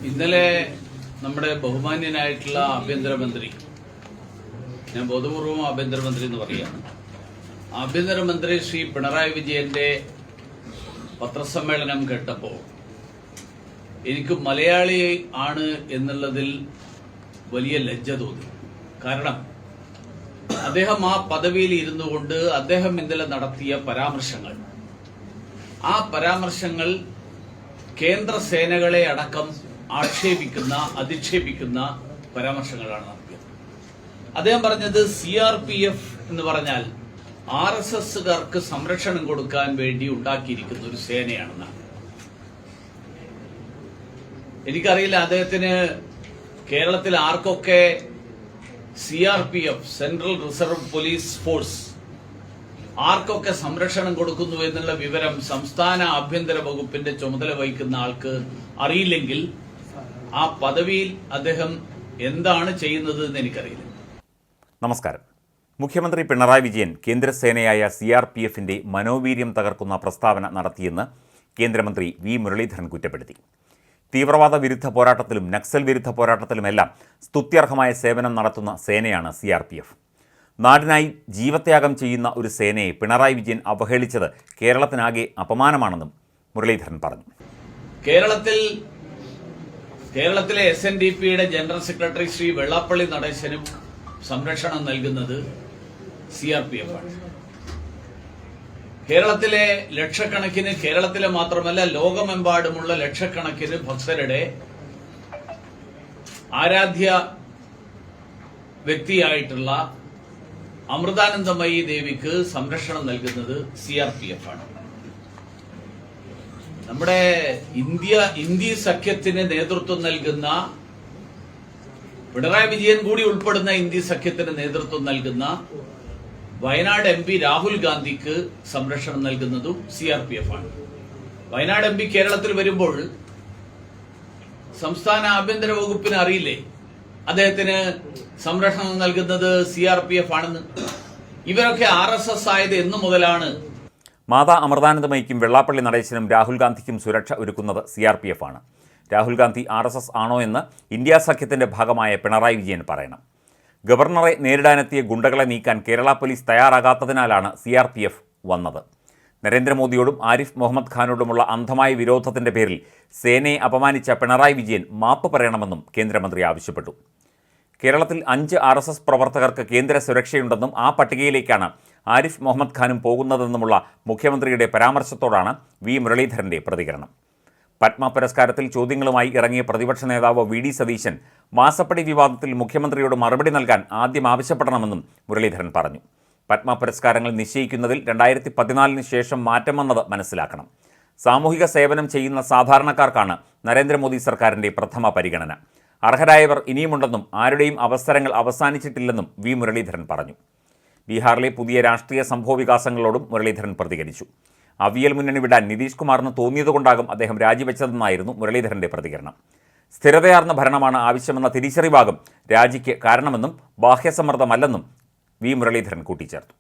ഇന്നലെ നമ്മുടെ ബഹുമാന്യനായിട്ടുള്ള ആഭ്യന്തരമന്ത്രി, ഞാൻ ബോധപൂർവം ആഭ്യന്തരമന്ത്രി എന്ന് പറയുകയാണ്, ആഭ്യന്തരമന്ത്രി ശ്രീ പിണറായി വിജയന്റെ പത്രസമ്മേളനം കേട്ടപ്പോൾ എനിക്ക് മലയാളി ആണ് എന്നുള്ളതിൽ വലിയ ലജ്ജ തോന്നി. കാരണം അദ്ദേഹം ആ പദവിയിൽ ഇരുന്നു കൊണ്ട് അദ്ദേഹം ഇന്നലെ നടത്തിയ പരാമർശങ്ങൾ, ആ പരാമർശങ്ങൾ കേന്ദ്ര സേനകളെ അടക്കം അധിക്ഷേപിക്കുന്ന പരാമർശങ്ങളാണ് നടത്തിയത്. അദ്ദേഹം പറഞ്ഞത് CRPF എന്ന് പറഞ്ഞാൽ RSSകാർക്ക് സംരക്ഷണം കൊടുക്കാൻ വേണ്ടി ഉണ്ടാക്കിയിരിക്കുന്ന ഒരു സേനയാണെന്നാണ്. എനിക്കറിയില്ല അദ്ദേഹത്തിന് കേരളത്തിൽ ആർക്കൊക്കെ CRPF central reserve police force ആർക്കൊക്കെ സംരക്ഷണം കൊടുക്കുന്നു എന്നുള്ള വിവരം സംസ്ഥാന ആഭ്യന്തര വകുപ്പിന്റെ ചുമതല വഹിക്കുന്ന ആൾക്ക് അറിയില്ലെങ്കിൽ ആ പദവിയിൽ അദ്ദേഹം എന്താണ് ചെയ്യുന്നത് എന്ന് എനിക്കറിയില്ല. നമസ്കാരം. മുഖ്യമന്ത്രി പിണറായി വിജയൻ കേന്ദ്രസേനയായ CRPFന്റെ മനോവീര്യം തകർക്കുന്ന പ്രസ്താവന നടത്തിയെന്ന് കേന്ദ്രമന്ത്രി V മുരളീധരൻ കുറ്റപ്പെടുത്തി. തീവ്രവാദ വിരുദ്ധ പോരാട്ടത്തിലും നക്സൽ വിരുദ്ധ പോരാട്ടത്തിലുമെല്ലാം സ്തുത്യർഹമായ സേവനം നടത്തുന്ന സേനയാണ് CRPF. നാടിനായി ജീവത്യാഗം ചെയ്യുന്ന ഒരു സേനയെ പിണറായി വിജയൻ അവഹേളിച്ചത് കേരളത്തിനാകെ അപമാനമാണെന്നും മുരളീധരൻ പറഞ്ഞു. കേരളത്തിലെ SNDPയുടെ ജനറൽ സെക്രട്ടറി ശ്രീ വെള്ളാപ്പള്ളി നടേശനും സംരക്ഷണം നൽകുന്നത് CRPF ആണ്. കേരളത്തിലെ ലക്ഷക്കണക്കിന്, കേരളത്തിലെ മാത്രമല്ല ലോകമെമ്പാടുമുള്ള ലക്ഷക്കണക്കിന് ഭക്തരുടെ ആരാധ്യ വ്യക്തിയായിട്ടുള്ള അമൃതാനന്ദമയി ദേവിക്ക് സംരക്ഷണം നൽകുന്നത് CRPF ആണ്. നമ്മുടെ ഇന്ത്യ സഖ്യത്തിന് നേതൃത്വം നൽകുന്ന, പിണറായി വിജയൻ കൂടി ഉൾപ്പെടുന്ന ഇന്ത്യ സഖ്യത്തിന് നേതൃത്വം നൽകുന്ന വയനാട് MP രാഹുൽ ഗാന്ധിക്ക് സംരക്ഷണം നൽകുന്നതും CRPF ആണ്. വയനാട് MP കേരളത്തിൽ വരുമ്പോൾ സംസ്ഥാന ആഭ്യന്തര വകുപ്പിന് അറിയില്ലേ അദ്ദേഹത്തിന് സംരക്ഷണം നൽകുന്നത് CRPF ആണെന്ന്? ഇവരൊക്കെ RSS ആയത് എന്നു മുതലാണ്? മാതാ അമൃതാനന്ദമയിക്കും വെള്ളാപ്പള്ളി നടേശനും രാഹുൽ ഗാന്ധിക്കും സുരക്ഷ ഒരുക്കുന്നത് CRPF ആണ്. രാഹുൽ ഗാന്ധി RSS ആണോ എന്ന് ഇന്ത്യ സഖ്യത്തിന്റെ ഭാഗമായ പിണറായി വിജയൻ പറയണം. ഗവർണറെ നേരിടാനെത്തിയ ഗുണ്ടകളെ നീക്കാൻ കേരള പോലീസ് തയ്യാറാകാത്തതിനാലാണ് CRPF വന്നത്. നരേന്ദ്രമോദിയോടും ആരിഫ് മുഹമ്മദ് ഖാനോടുമുള്ള അന്ധമായ വിരോധത്തിന്റെ പേരിൽ സേനയെ അപമാനിച്ച പിണറായി വിജയൻ മാപ്പ് പറയണമെന്നും കേന്ദ്രമന്ത്രി ആവശ്യപ്പെട്ടു. കേരളത്തിൽ 5 RSS പ്രവർത്തകർക്ക് കേന്ദ്ര സുരക്ഷയുണ്ടെന്നും ആ പട്ടികയിലേക്കാണ് ആരിഫ് മുഹമ്മദ് ഖാനും പോകുന്നതെന്നുമുള്ള മുഖ്യമന്ത്രിയുടെ പരാമർശത്തോടാണ് V മുരളീധരന്റെ പ്രതികരണം. പത്മ പുരസ്കാരത്തിൽ ചോദ്യങ്ങളുമായി ഇറങ്ങിയ പ്രതിപക്ഷ നേതാവ് VD സതീശൻ മാസപ്പടി വിവാദത്തിൽ മുഖ്യമന്ത്രിയോട് മറുപടി നൽകാൻ ആദ്യം ആവശ്യപ്പെടണമെന്നും മുരളീധരൻ പറഞ്ഞു. പത്മ പുരസ്കാരങ്ങൾ നിശ്ചയിക്കുന്നതിൽ 2014 ശേഷം മാറ്റം വന്നത് മനസ്സിലാക്കണം. സാമൂഹിക സേവനം ചെയ്യുന്ന സാധാരണക്കാർക്കാണ് നരേന്ദ്രമോദി സർക്കാരിൻ്റെ പ്രഥമ പരിഗണന. അർഹരായവർ ഇനിയുമുണ്ടെന്നും ആരുടെയും അവസരങ്ങൾ അവസാനിച്ചിട്ടില്ലെന്നും V മുരളീധരൻ പറഞ്ഞു. ബീഹാറിലെ പുതിയ രാഷ്ട്രീയ സംഭവവികാസങ്ങളോടും മുരളീധരൻ പ്രതികരിച്ചു. അവിയൽ മുന്നണി വിടാൻ നിതീഷ് കുമാറിന് തോന്നിയതുകൊണ്ടാകും അദ്ദേഹം രാജിവെച്ചതെന്നായിരുന്നു മുരളീധരന്റെ പ്രതികരണം. സ്ഥിരതയാർന്ന ഭരണമാണ് ആവശ്യമെന്ന തിരിച്ചറിവാകും രാജിക്ക് കാരണമെന്നും ബാഹ്യസമ്മർദ്ദമല്ലെന്നും V മുരളീധരൻ കൂട്ടിച്ചേർത്തു.